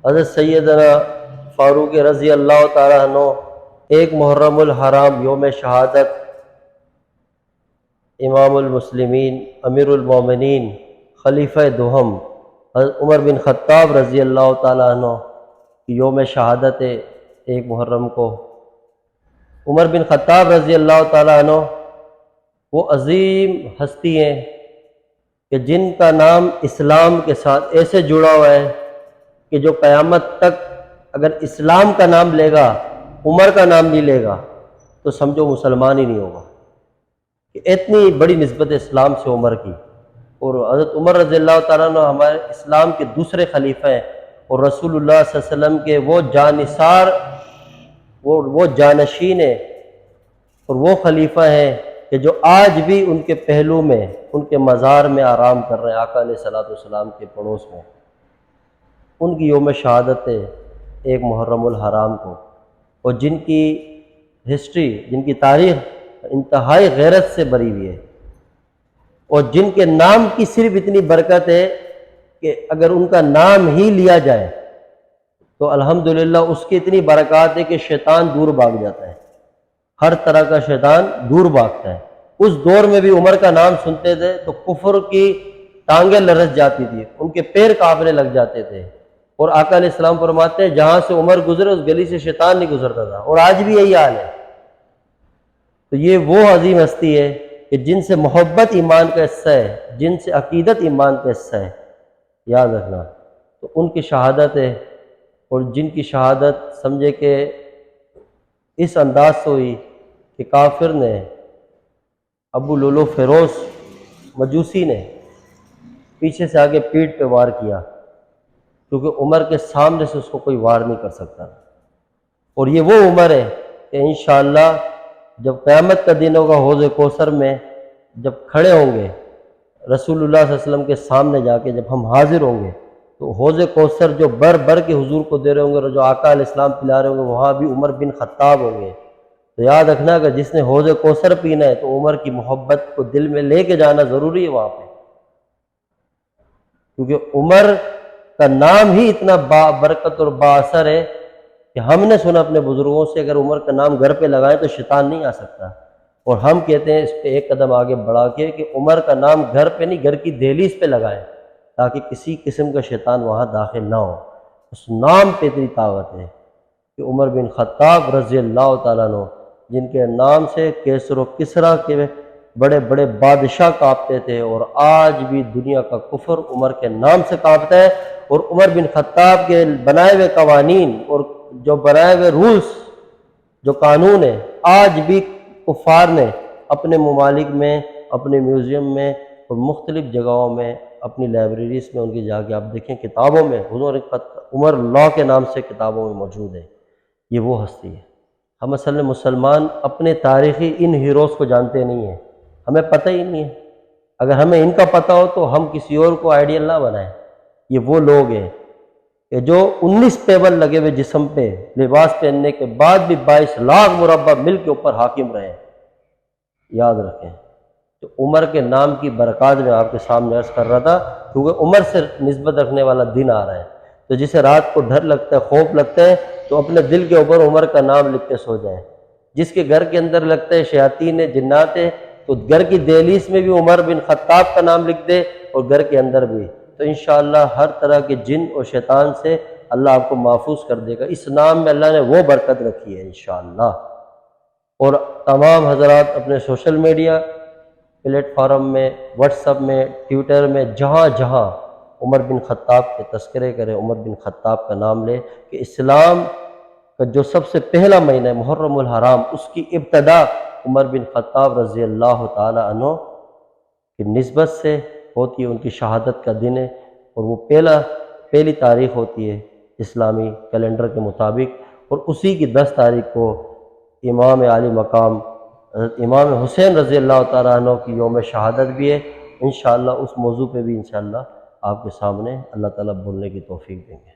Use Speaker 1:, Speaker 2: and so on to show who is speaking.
Speaker 1: حضرت سیدنا فاروق رضی اللہ تعالیٰ عنہ 1 محرم الحرام یوم شہادت امام المسلمین امیر المومنین خلیفہ دوم حضرت عمر بن خطاب رضی اللہ تعالیٰ عنہ کی یوم شہادت 1 محرم کو۔ عمر بن خطاب رضی اللہ تعالیٰ عنہ وہ عظیم ہستی ہیں کہ جن کا نام اسلام کے ساتھ ایسے جڑا ہوا ہے کہ جو قیامت تک اگر اسلام کا نام لے گا، عمر کا نام نہیں لے گا تو سمجھو مسلمان ہی نہیں ہوگا، کہ اتنی بڑی نسبت اسلام سے عمر کی۔ اور حضرت عمر رضی اللہ تعالیٰ عنہ ہمارے اسلام کے دوسرے خلیفہ ہیں، اور رسول اللہ صلی اللہ علیہ وسلم کے وہ جانثار، وہ جانشین ہیں اور وہ خلیفہ ہیں کہ جو آج بھی ان کے پہلو میں، ان کے مزار میں آرام کر رہے ہیں، آقا علیہ الصلوۃ والسلام کے پڑوس میں۔ ان کی یوم شہادت 1 محرم الحرام کو، اور جن کی ہسٹری، جن کی تاریخ انتہائی غیرت سے بھری ہوئی ہے، اور جن کے نام کی صرف اتنی برکت ہے کہ اگر ان کا نام ہی لیا جائے تو الحمدللہ اس کی اتنی برکات ہے کہ شیطان دور بھاگ جاتا ہے، ہر طرح کا شیطان دور بھاگتا ہے۔ اس دور میں بھی عمر کا نام سنتے تھے تو کفر کی ٹانگیں لرز جاتی تھی، ان کے پیر کانپنے لگ جاتے تھے، اور آقا علیہ السلام فرماتے ہیں جہاں سے عمر گزرے اس گلی سے شیطان نہیں گزرتا تھا، اور آج بھی یہی حال ہے۔ تو یہ وہ عظیم ہستی ہے کہ جن سے محبت ایمان کا حصہ ہے، جن سے عقیدت ایمان کا حصہ ہے، یاد رکھنا۔ تو ان کی شہادت ہے، اور جن کی شہادت سمجھے کہ اس انداز سے ہوئی کہ کافر نے، ابو لولو فیروز مجوسی نے پیچھے سے آگے پیٹھ پہ وار کیا، کیونکہ عمر کے سامنے سے اس کو کوئی وار نہیں کر سکتا۔ اور یہ وہ عمر ہے کہ انشاءاللہ جب قیامت کا دن ہوگا، حوض کوثر میں جب کھڑے ہوں گے رسول اللہ صلی اللہ علیہ وسلم کے سامنے جا کے، جب ہم حاضر ہوں گے تو حوض کوثر جو بر کے حضور کو دے رہے ہوں گے، اور جو آقا علیہ السلام پلا رہے ہوں گے، وہاں بھی عمر بن خطاب ہوں گے۔ تو یاد رکھنا کہ جس نے حوض کوثر پینا ہے تو عمر کی محبت کو دل میں لے کے جانا ضروری ہے وہاں پہ، کیونکہ عمر کا نام ہی اتنا با برکت اور با اثر ہے کہ ہم نے سنا اپنے بزرگوں سے اگر عمر کا نام گھر پہ لگائیں تو شیطان نہیں آ سکتا، اور ہم کہتے ہیں اس پہ ایک قدم آگے بڑھا کے کہ عمر کا نام گھر پہ نہیں، گھر کی دہلیز پہ لگائیں تاکہ کسی قسم کا شیطان وہاں داخل نہ ہو۔ اس نام پہ اتنی طاقت ہے کہ عمر بن خطاب رضی اللہ تعالیٰ عنہ، جن کے نام سے کیسر و کسریٰ کے بڑے بڑے بادشاہ کانپتے تھے، اور آج بھی دنیا کا کفر عمر کے نام سے کانپتا ہے۔ اور عمر بن خطاب کے بنائے ہوئے قوانین اور جو بنائے ہوئے رولز، جو قانون ہیں، آج بھی کفار نے اپنے ممالک میں، اپنے میوزیم میں اور مختلف جگہوں میں، اپنی لائبریریز میں ان کی جا کے آپ دیکھیں، کتابوں میں عمر لا کے نام سے کتابوں میں موجود ہے۔ یہ وہ ہستی ہے۔ ہم اصل میں مسلمان اپنے تاریخی ان ہیروز کو جانتے نہیں ہیں، ہمیں پتہ ہی نہیں ہے۔ اگر ہمیں ان کا پتہ ہو تو ہم کسی اور کو آئیڈیل نہ بنائیں۔ یہ وہ لوگ ہیں کہ جو 19 پیبند لگے ہوئے جسم پہ لباس پہننے کے بعد بھی 22 لاکھ مربع مل کے اوپر حاکم رہے۔ یاد رکھیں۔ تو عمر کے نام کی برکات میں آپ کے سامنے عرض کر رہا تھا، کیونکہ عمر سے نسبت رکھنے والا دن آ رہا ہے، تو جسے رات کو ڈر لگتا ہے، خوف لگتا ہے، تو اپنے دل کے اوپر عمر کا نام لکھ کے سو جائیں۔ جس کے گھر کے اندر لگتا ہے شیاطین ہے، جنات ہے، تو گھر کی دہلیز میں بھی عمر بن خطاب کا نام لکھ دے، اور گھر کے اندر بھی، تو انشاءاللہ ہر طرح کے جن اور شیطان سے اللہ آپ کو محفوظ کر دے گا۔ اس نام میں اللہ نے وہ برکت رکھی ہے انشاءاللہ۔ اور تمام حضرات اپنے سوشل میڈیا پلیٹ فارم میں، واٹس ایپ میں، ٹویٹر میں، جہاں جہاں عمر بن خطاب کے تذکرے کریں، عمر بن خطاب کا نام لیں، کہ اسلام کا جو سب سے پہلا مہینہ ہے محرم الحرام، اس کی ابتدا عمر بن خطاب رضی اللہ تعالی عنہ کی نسبت سے ہوتی ہے، ان کی شہادت کا دن ہے، اور وہ پہلی تاریخ ہوتی ہے اسلامی کیلنڈر کے مطابق، اور اسی کی 10 تاریخ کو امام عالی مقام حضرت امام حسین رضی اللہ تعالیٰ عنہ کی یوم شہادت بھی ہے۔ انشاءاللہ اس موضوع پہ بھی انشاءاللہ آپ کے سامنے اللہ تعالیٰ بولنے کی توفیق دیں گے۔